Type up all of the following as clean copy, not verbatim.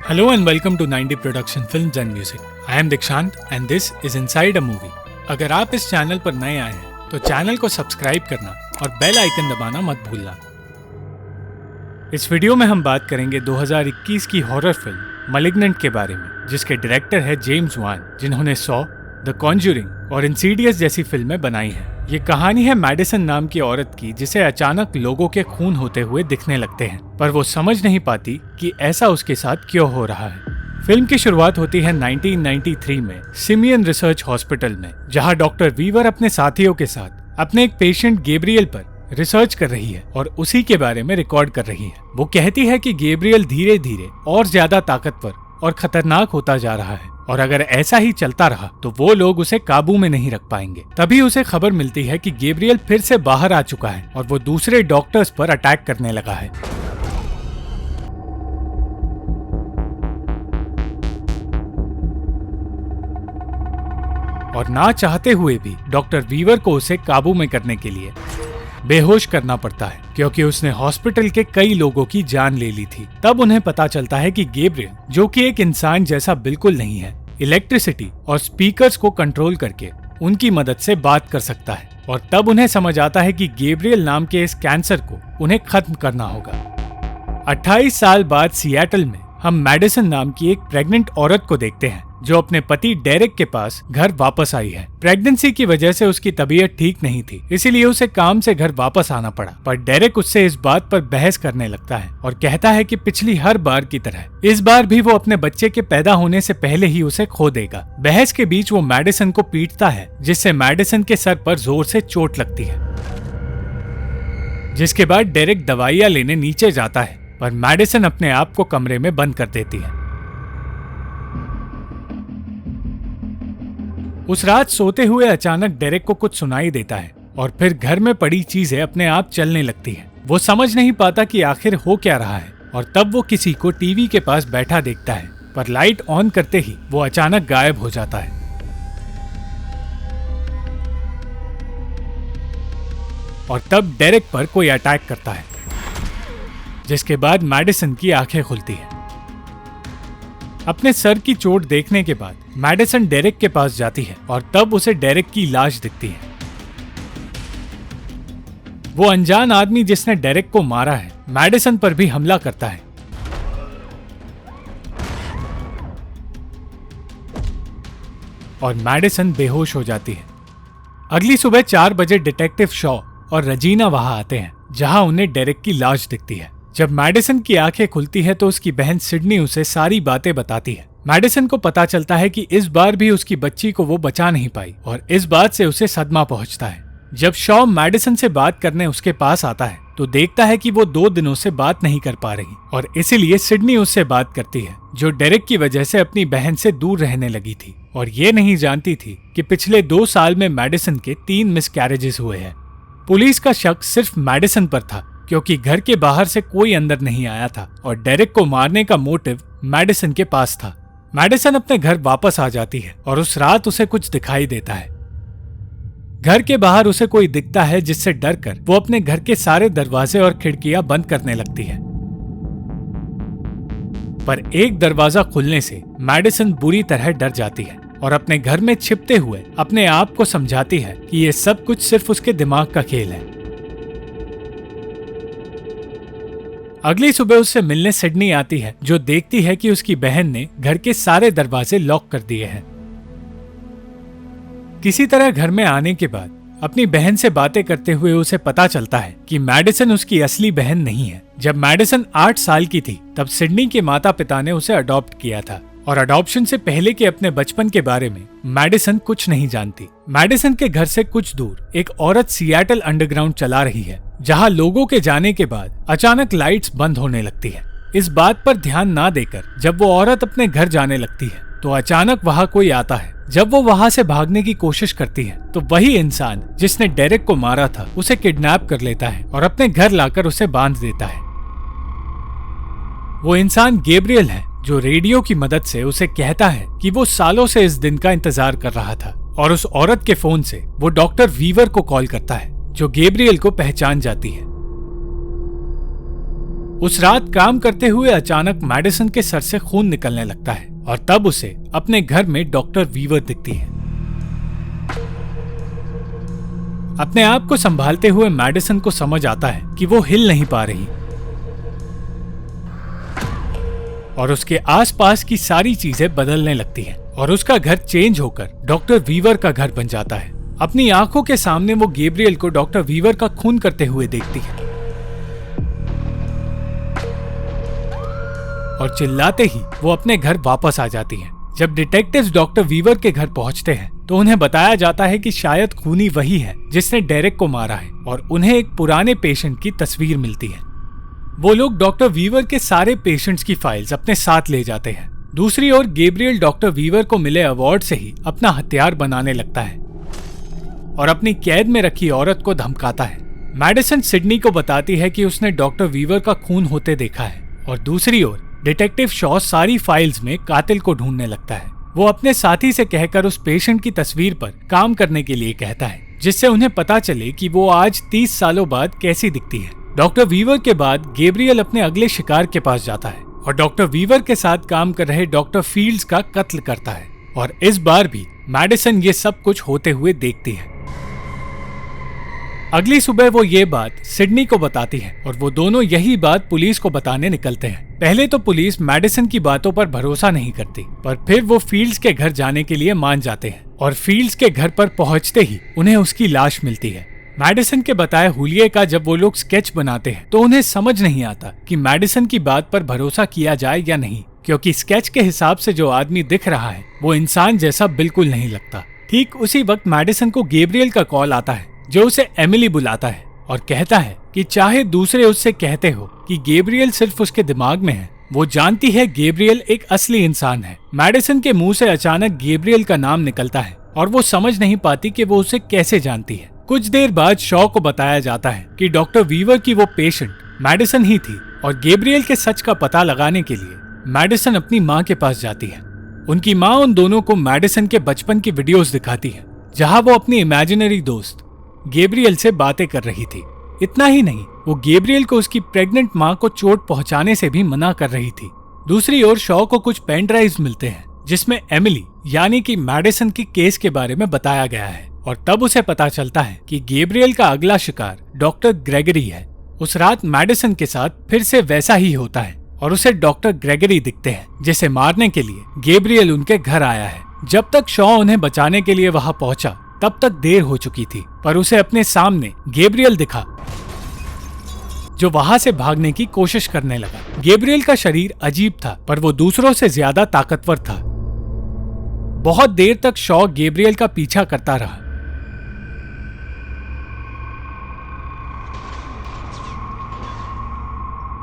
Hello and welcome to 90 Production Films and Music. I am Dikshant and this is Inside a Movie. अगर आप इस channel पर नए आए हैं तो चैनल को सब्सक्राइब करना और बेल आइकन दबाना मत भूलना। इस वीडियो में हम बात करेंगे 2021 की हॉरर फिल्म मैलिग्नेंट के बारे में, जिसके डायरेक्टर है जेम्स वान, जिन्होंने सॉ, द कॉन्जरिंग और इंसीडियस जैसी फिल्में बनाई हैं। ये कहानी है मैडिसन नाम की औरत की, जिसे अचानक लोगों के खून होते हुए दिखने लगते हैं, पर वो समझ नहीं पाती कि ऐसा उसके साथ क्यों हो रहा है। फिल्म की शुरुआत होती है 1993 में सिमियन रिसर्च हॉस्पिटल में, जहां डॉक्टर वीवर अपने साथियों के साथ अपने एक पेशेंट गैब्रियल पर रिसर्च कर रही है और उसी के बारे में रिकॉर्ड कर रही है। वो कहती है कि गैब्रियल धीरे धीरे और ज्यादा ताकतवर और खतरनाक होता जा रहा है और अगर ऐसा ही चलता रहा तो वो लोग उसे काबू में नहीं रख पाएंगे। तभी उसे खबर मिलती है कि गैब्रियल फिर से बाहर आ चुका है और वो दूसरे डॉक्टर्स पर अटैक करने लगा है। और ना चाहते हुए भी डॉक्टर वीवर को उसे काबू में करने के लिए बेहोश करना पड़ता है, क्योंकि उसने हॉस्पिटल के कई लोगों की जान ले ली थी। तब उन्हें पता चलता है कि गैब्रियल, जो कि एक इंसान जैसा बिल्कुल नहीं है, इलेक्ट्रिसिटी और स्पीकर्स को कंट्रोल करके उनकी मदद से बात कर सकता है। और तब उन्हें समझ आता है कि गैब्रियल नाम के इस कैंसर को उन्हें खत्म करना होगा। 28 साल बाद सिएटल में हम मैडिसन नाम की एक प्रेग्नेंट औरत को देखते हैं, जो अपने पति डेरेक के पास घर वापस आई है। प्रेगनेंसी की वजह से उसकी तबीयत ठीक नहीं थी, इसीलिए उसे काम से घर वापस आना पड़ा। पर डेरेक उससे इस बात पर बहस करने लगता है और कहता है कि पिछली हर बार की तरह इस बार भी वो अपने बच्चे के पैदा होने से पहले ही उसे खो देगा। बहस के बीच वो मैडिसन को पीटता है, जिससे मैडिसन के सर पर जोर से चोट लगती है। जिसके बाद डेरेक दवाइयां लेने नीचे जाता है, पर मैडिसन अपने आप को कमरे में बंद कर देती है। उस रात सोते हुए अचानक डेरेक को कुछ सुनाई देता है और फिर घर में पड़ी चीजें अपने आप चलने लगती हैं। वो समझ नहीं पाता कि आखिर हो क्या रहा है और तब वो किसी को टीवी के पास बैठा देखता है, पर लाइट ऑन करते ही वो अचानक गायब हो जाता है। और तब डेरेक पर कोई अटैक करता है, जिसके बाद मैडिसन की आंखें खुलती हैं। अपने सर की चोट देखने के बाद मैडिसन डेरेक के पास जाती है और तब उसे डेरेक की लाश दिखती है। वो अनजान आदमी जिसने डेरेक को मारा है, मैडिसन पर भी हमला करता है। और मैडिसन बेहोश हो जाती है। अगली सुबह 4 बजे डिटेक्टिव शॉ और रजीना वहां आते हैं, जहां उन्हें डेरेक की लाश दिखती है। जब मैडिसन की आंखें खुलती है तो उसकी बहन सिडनी उसे सारी बातें बताती है। मैडिसन को पता चलता है कि इस बार भी उसकी बच्ची को वो बचा नहीं पाई और इस बात से उसे सदमा पहुंचता है। जब शॉ मैडिसन से बात करने उसके पास आता है तो देखता है कि वो 2 दिनों से बात नहीं कर पा रही और इसीलिए सिडनी उससे बात करती है, जो डेरेक की वजह से अपनी बहन से दूर रहने लगी थी और ये नहीं जानती थी कि पिछले 2 साल में मैडिसन के 3 मिसकैरेजेस हुए हैं। पुलिस का शक सिर्फ मैडिसन पर था, क्योंकि घर के बाहर से कोई अंदर नहीं आया था और डेरेक को मारने का मोटिव मैडिसन के पास था। मैडिसन अपने घर वापस आ जाती है और उस रात उसे कुछ दिखाई देता है। घर के बाहर उसे कोई दिखता है, जिससे डरकर वो अपने घर के सारे दरवाजे और खिड़कियां बंद करने लगती है। पर एक दरवाजा खुलने से मैडिसन बुरी तरह डर जाती है और अपने घर में छिपते हुए अपने आप को समझाती है कि ये सब कुछ सिर्फ उसके दिमाग का खेल है। अगली सुबह उससे मिलने सिडनी आती है, जो देखती है कि उसकी बहन ने घर के सारे दरवाजे लॉक कर दिए हैं। किसी तरह घर में आने के बाद अपनी बहन से बातें करते हुए उसे पता चलता है कि मैडिसन उसकी असली बहन नहीं है। जब मैडिसन 8 साल की थी तब सिडनी के माता पिता ने उसे अडॉप्ट किया था और अडॉप्शन से पहले के अपने बचपन के बारे में मैडिसन कुछ नहीं जानती। मैडिसन के घर से कुछ दूर एक औरत सिएटल अंडरग्राउंड चला रही है, जहां लोगों के जाने के बाद अचानक लाइट्स बंद होने लगती है। इस बात पर ध्यान ना देकर जब वो औरत अपने घर जाने लगती है तो अचानक वहां कोई आता है। जब वो वहां से भागने की कोशिश करती है तो वही इंसान जिसने डेरेक को मारा था उसे किडनैप कर लेता है और अपने घर लाकर उसे बांध देता है। वो इंसान गैब्रियल है, जो रेडियो की मदद से उसे कहता है कि वो सालों से इस दिन का इंतजार कर रहा था और उस औरत के फोन से वो डॉक्टर वीवर को कॉल करता है, जो गैब्रियल को पहचान जाती है। उस रात काम करते हुए अचानक मैडिसन के सर से खून निकलने लगता है और तब उसे अपने घर में डॉक्टर वीवर दिखती है। अपने आप को संभालते हुए मैडिसन को समझ आता है कि वो हिल नहीं पा रही और उसके आसपास की सारी चीजें बदलने लगती हैं और उसका घर चेंज होकर डॉक्टर वीवर का घर बन जाता है। अपनी आंखों के सामने वो गैब्रियल को डॉक्टर वीवर का खून करते हुए देखती है और चिल्लाते ही वो अपने घर वापस आ जाती है। जब डिटेक्टिव्स डॉक्टर वीवर के घर पहुंचते हैं तो उन्हें बताया जाता है कि शायद खूनी वही है जिसने डेरेक को मारा है और उन्हें एक पुराने पेशेंट की तस्वीर मिलती है। वो लोग डॉक्टर वीवर के सारे पेशेंट्स की फाइल्स अपने साथ ले जाते हैं। दूसरी ओर गैब्रियल डॉक्टर वीवर को मिले अवार्ड से ही अपना हथियार बनाने लगता है और अपनी कैद में रखी औरत को धमकाता है। मैडिसन सिडनी को बताती है कि उसने डॉक्टर वीवर का खून होते देखा है और दूसरी ओर डिटेक्टिव शॉ सारी फाइल्स में कातिल को ढूंढने लगता है। वो अपने साथी से कहकर उस पेशेंट की तस्वीर पर काम करने के लिए कहता है जिससे उन्हें पता चले कि वो आज 30 सालों बाद कैसी दिखती है। डॉक्टर वीवर के बाद गैब्रियल अपने अगले शिकार के पास जाता है और डॉक्टर वीवर के साथ काम कर रहे डॉक्टर फील्ड्स का कत्ल करता है और इस बार भी मैडिसन ये सब कुछ होते हुए देखती है। अगली सुबह वो ये बात सिडनी को बताती है और वो दोनों यही बात पुलिस को बताने निकलते हैं। पहले तो पुलिस मैडिसन की बातों पर भरोसा नहीं करती, पर फिर वो फील्ड्स के घर जाने के लिए मान जाते हैं और फील्ड्स के घर पर पहुंचते ही उन्हें उसकी लाश मिलती है। मैडिसन के बताए हुलिये का जब वो लोग स्केच बनाते हैं तो उन्हें समझ नहीं आता कि मैडिसन की बात पर भरोसा किया जाए या नहीं, क्योंकि स्केच के हिसाब से जो आदमी दिख रहा है वो इंसान जैसा बिल्कुल नहीं लगता। ठीक उसी वक्त मैडिसन को गैब्रियल का कॉल आता है जो उसे एमिली बुलाता है और कहता है कि चाहे दूसरे उससे कहते हो कि गैब्रियल सिर्फ उसके दिमाग में है, वो जानती है गैब्रियल एक असली इंसान है। मैडिसन के मुंह से अचानक गैब्रियल का नाम निकलता है और वो समझ नहीं पाती कि वो उसे कैसे जानती है। कुछ देर बाद शॉ को बताया जाता है कि डॉक्टर वीवर की वो पेशेंट मैडिसन ही थी और गैब्रियल के सच का पता लगाने के लिए मैडिसन अपनी माँ के पास जाती है। उनकी माँ उन दोनों को मैडिसन के बचपन की वीडियोस दिखाती है जहाँ वो अपनी इमेजिनरी दोस्त गैब्रियल से बातें कर रही थी। इतना ही नहीं, वो गैब्रियल को उसकी प्रेग्नेंट माँ को चोट पहुंचाने से भी मना कर रही थी। दूसरी ओर शॉ को कुछ पेन ड्राइव्स मिलते हैं जिसमें एमिली यानी कि मैडिसन के केस के बारे में बताया गया है और तब उसे पता चलता है कि गैब्रियल का अगला शिकार डॉक्टर ग्रेगरी है। उस रात मैडिसन के साथ फिर से वैसा ही होता है और उसे डॉक्टर ग्रेगरी दिखते हैं जिसे मारने के लिए गैब्रियल उनके घर आया है। जब तक शॉ उन्हें बचाने के लिए वहां पहुंचा तब तक देर हो चुकी थी, पर उसे अपने सामने गैब्रियल दिखा जो वहां से भागने की कोशिश करने लगा। गैब्रियल का शरीर अजीब था, पर वो दूसरों से ज्यादा ताकतवर था। बहुत देर तक शॉ गैब्रियल का पीछा करता रहा,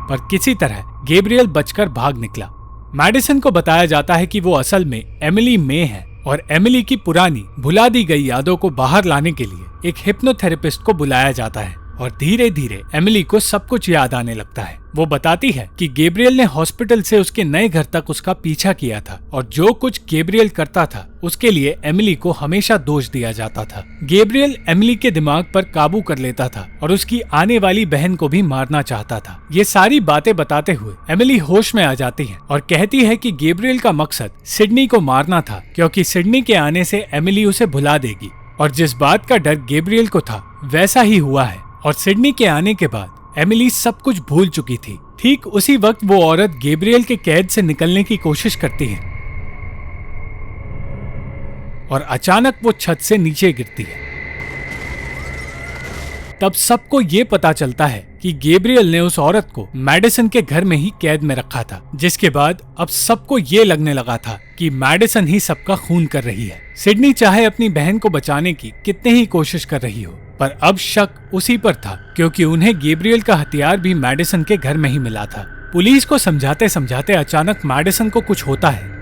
पर किसी तरह गैब्रियल बचकर भाग निकला। मैडिसन को बताया जाता है कि वो असल में एमिली मे है और एमिली की पुरानी भुला दी गई यादों को बाहर लाने के लिए एक हिप्नोथेरेपिस्ट को बुलाया जाता है और धीरे धीरे एमिली को सब कुछ याद आने लगता है। वो बताती है कि गैब्रियल ने हॉस्पिटल से उसके नए घर तक उसका पीछा किया था और जो कुछ गैब्रियल करता था उसके लिए एमिली को हमेशा दोष दिया जाता था। गैब्रियल एमिली के दिमाग पर काबू कर लेता था और उसकी आने वाली बहन को भी मारना चाहता था। ये सारी बातें बताते हुए एमिली होश में आ जाती है और कहती है कि गैब्रियल का मकसद सिडनी को मारना था, क्योंकि सिडनी के आने से एमिली उसे भुला देगी। और जिस बात का डर गैब्रियल को था वैसा ही हुआ है और सिडनी के आने के बाद एमिली सब कुछ भूल चुकी थी। ठीक उसी वक्त वो औरत गैब्रियल के कैद से निकलने की कोशिश करती है और अचानक वो छत से नीचे गिरती है। तब सबको ये पता चलता है कि गैब्रियल ने उस औरत को मैडिसन के घर में ही कैद में रखा था, जिसके बाद अब सबको ये लगने लगा था कि मैडिसन ही सबका खून कर रही है। सिडनी चाहे अपनी बहन को बचाने की कितने ही कोशिश कर रही हो, पर अब शक उसी पर था, क्योंकि उन्हें गैब्रियल का हथियार भी मैडिसन के घर में ही मिला था। पुलिस को समझाते समझाते अचानक मैडिसन को कुछ होता है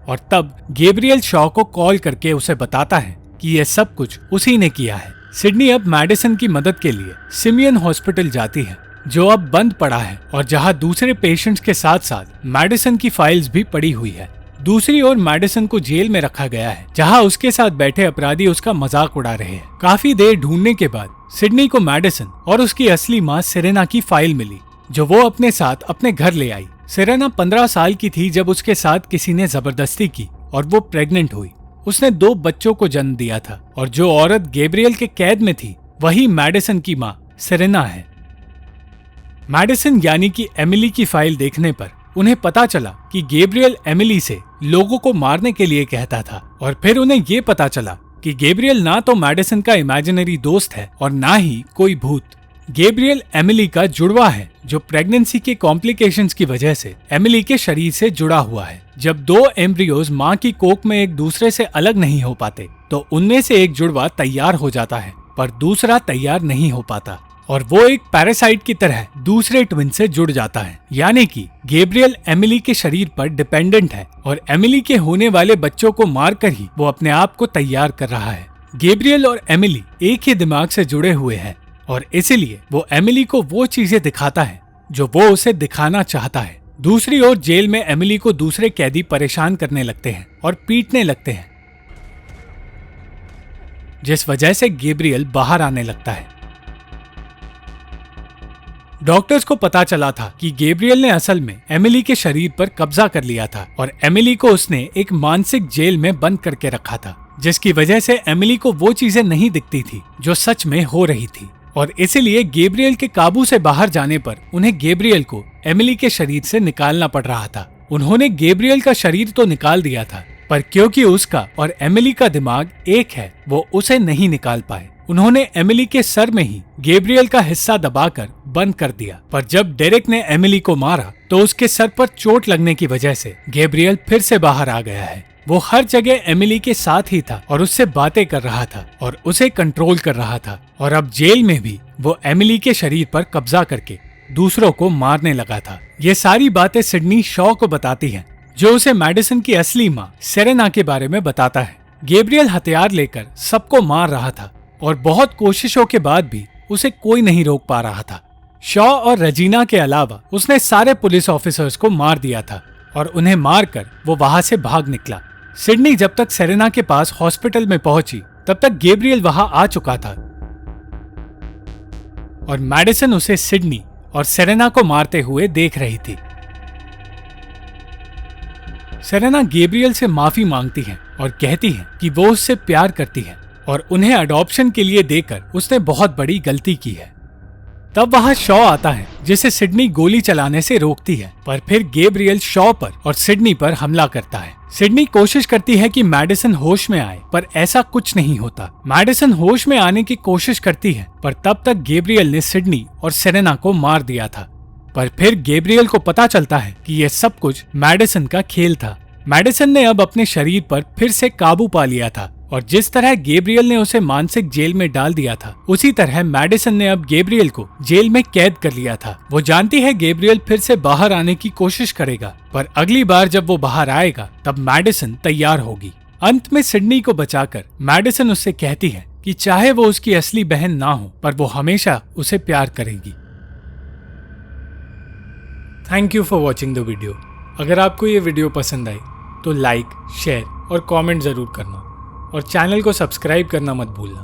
और तब गैब्रियल शॉ को कॉल करके उसे बताता है कि यह सब कुछ उसी ने किया है। सिडनी अब मैडिसन की मदद के लिए सिमियन हॉस्पिटल जाती है, जो अब बंद पड़ा है और जहां दूसरे पेशेंट्स के साथ साथ मैडिसन की फाइल्स भी पड़ी हुई है। दूसरी ओर मैडिसन को जेल में रखा गया है, जहां उसके साथ बैठे अपराधी उसका मजाक उड़ा रहे हैं। काफी देर ढूंढने के बाद सिडनी को मैडिसन और उसकी असली मां सेरेना की फाइल मिली, जो वो अपने साथ अपने घर ले आई। सेरेना 15 साल की थी जब उसके साथ किसी ने जबरदस्ती की और वो प्रेग्नेंट हुई। उसने 2 बच्चों को जन्म दिया था और जो औरत गैब्रियल के कैद में थी वही मैडिसन की मां सेरेना है। मैडिसन यानी कि एमिली की फाइल देखने पर उन्हें पता चला कि गैब्रियल एमिली से लोगों को मारने के लिए कहता था, और फिर उन्हें ये पता चला कि गैब्रियल ना तो मैडिसन का इमेजिनरी दोस्त है और ना ही कोई भूत। गैब्रियल एमिली का जुड़वा है जो प्रेगनेंसी के कॉम्प्लिकेशंस की वजह से एमिली के शरीर से जुड़ा हुआ है। जब 2 एम्ब्रियोज मां की कोख में एक दूसरे से अलग नहीं हो पाते तो उनमें से एक जुड़वा तैयार हो जाता है पर दूसरा तैयार नहीं हो पाता, और वो एक पैरासाइट की तरह दूसरे ट्विन से जुड़ जाता है। यानी कि गैब्रियल एमिली के शरीर पर डिपेंडेंट है और एमिली के होने वाले बच्चों को मारकर ही वो अपने आप को तैयार कर रहा है। गैब्रियल और एमिली एक ही दिमाग से जुड़े हुए हैं और इसीलिए वो एमिली को वो चीजें दिखाता है जो वो उसे दिखाना चाहता है। दूसरी ओर जेल में एमिली को दूसरे कैदी परेशान करने लगते हैं और पीटने लगते हैं, जिस वजह से गैब्रियल बाहर आने लगता है। डॉक्टर्स को पता चला था कि गैब्रियल ने असल में एमिली के शरीर पर कब्जा कर लिया था और एमिली को उसने एक मानसिक जेल में बंद करके रखा था, जिसकी वजह से एमिली को वो चीजें नहीं दिखती थी जो सच में हो रही थी, और इसीलिए गैब्रियल के काबू से बाहर जाने पर उन्हें गैब्रियल को एमिली के शरीर से निकालना पड़ रहा था। उन्होंने गैब्रियल का शरीर तो निकाल दिया था, पर क्योंकि उसका और एमिली का दिमाग एक है वो उसे नहीं निकाल पाए। उन्होंने एमिली के सर में ही गैब्रियल का हिस्सा दबाकर बंद कर दिया, पर जब डेरेक ने एमिली को मारा तो उसके सर पर चोट लगने की वजह से गैब्रियल फिर से बाहर आ गया है। वो हर जगह एमिली के साथ ही था और उससे बातें कर रहा था और उसे कंट्रोल कर रहा था, और अब जेल में भी वो एमिली के शरीर पर कब्जा करके दूसरों को मारने लगा था। ये सारी बातें सिडनी शॉ को बताती हैं, जो उसे मैडिसन की असली मां सेरेना के बारे में बताता है। गैब्रियल हथियार लेकर सबको मार रहा था और बहुत कोशिशों के बाद भी उसे कोई नहीं रोक पा रहा था। शॉ और रजीना के अलावा उसने सारे पुलिस ऑफिसर्स को मार दिया था और उन्हें मारकर वो वहां से भाग निकला। सिडनी जब तक सेरेना के पास हॉस्पिटल में पहुंची तब तक गैब्रियल वहां आ चुका था और मैडिसन उसे सिडनी और सेरेना को मारते हुए देख रही थी। सेरेना गैब्रियल से माफी मांगती है और कहती है कि वो उससे प्यार करती है और उन्हें अडॉप्शन के लिए देकर उसने बहुत बड़ी गलती की है। तब वहां शॉ आता है जिसे सिडनी गोली चलाने से रोकती है, पर फिर गैब्रियल शॉ पर और सिडनी पर हमला करता है। सिडनी कोशिश करती है कि मैडिसन होश में आए, पर ऐसा कुछ नहीं होता। मैडिसन होश में आने की कोशिश करती है, पर तब तक गैब्रियल ने सिडनी और सेरेना को मार दिया था। पर फिर गैब्रियल को पता चलता है कि यह सब कुछ मैडिसन का खेल था। मैडिसन ने अब अपने शरीर पर फिर से काबू पा लिया था और जिस तरह गैब्रियल ने उसे मानसिक जेल में डाल दिया था, उसी तरह मैडिसन ने अब गैब्रियल को जेल में कैद कर लिया था। वो जानती है गैब्रियल फिर से बाहर आने की कोशिश करेगा, पर अगली बार जब वो बाहर आएगा तब मैडिसन तैयार होगी। अंत में सिडनी को बचाकर मैडिसन उससे कहती है कि चाहे वो उसकी असली बहन ना हो, पर वो हमेशा उसे प्यार करेगी। Thank you for watching the video. अगर आपको ये वीडियो पसंद आई तो लाइक, शेयर और कमेंट जरूर करना और चैनल को सब्सक्राइब करना मत भूलना।